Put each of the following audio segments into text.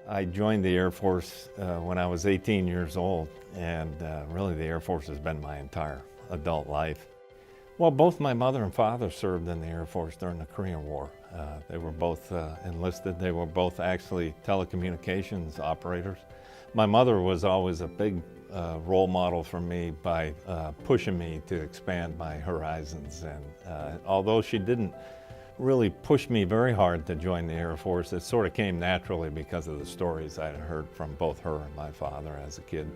I joined the Air Force when I was 18 years old, and really the Air Force has been my entire adult life. Well, both my mother and father served in the Air Force during the Korean War. They were both enlisted. They were both actually telecommunications operators. My mother was always a big role model for me by pushing me to expand my horizons. And although she didn't really push me very hard to join the Air Force, it sort of came naturally because of the stories I'd heard from both her and my father as a kid.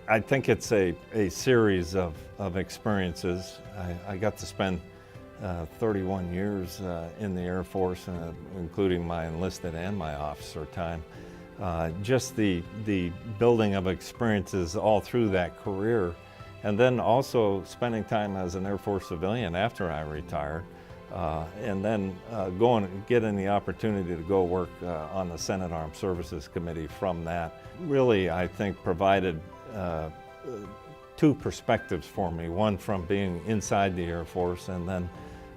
I think it's a series of experiences. I got to spend 31 years in the Air Force, including my enlisted and my officer time. Just the building of experiences all through that career, and then also spending time as an Air Force civilian after I retired, and then getting the opportunity to go work on the Senate Armed Services Committee from that really, I think, provided two perspectives for me. One from being inside the Air Force, and then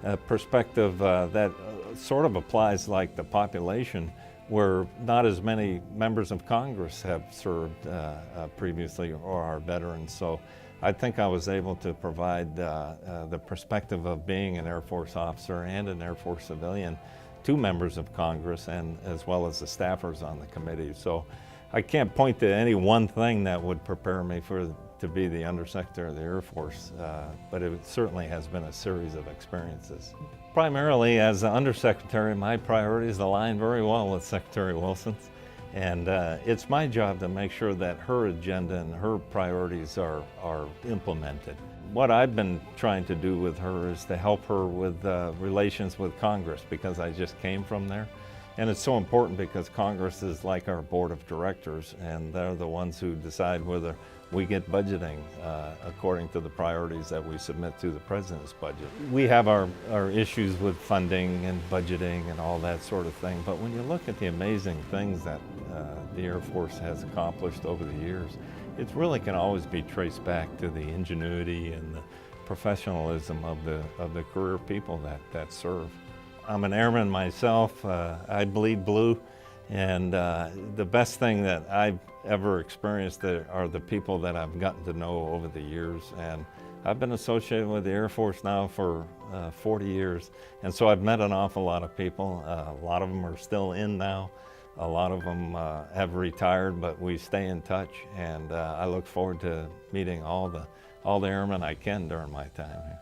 a perspective that sort of applies like the population, where not as many members of Congress have served previously or are veterans. So I think I was able to provide the perspective of being an Air Force officer and an Air Force civilian to members of Congress, and as well as the staffers on the committee. So I can't point to any one thing that would prepare me to be the Undersecretary of the Air Force, but it certainly has been a series of experiences. Primarily as the Undersecretary, my priorities align very well with Secretary Wilson's, and it's my job to make sure that her agenda and her priorities are implemented. What I've been trying to do with her is to help her with relations with Congress, because I just came from there. And it's so important because Congress is like our board of directors, and they're the ones who decide whether we get budgeting according to the priorities that we submit to the President's budget. We have our issues with funding and budgeting and all that sort of thing, but when you look at the amazing things that the Air Force has accomplished over the years, it really can always be traced back to the ingenuity and the professionalism of the career people that serve. I'm an airman myself. I bleed blue, and the best thing that I've ever experienced are the people that I've gotten to know over the years. And I've been associated with the Air Force now for 40 years, and so I've met an awful lot of people. A lot of them are still in now. A lot of them have retired, but we stay in touch, and I look forward to meeting all the airmen I can during my time here.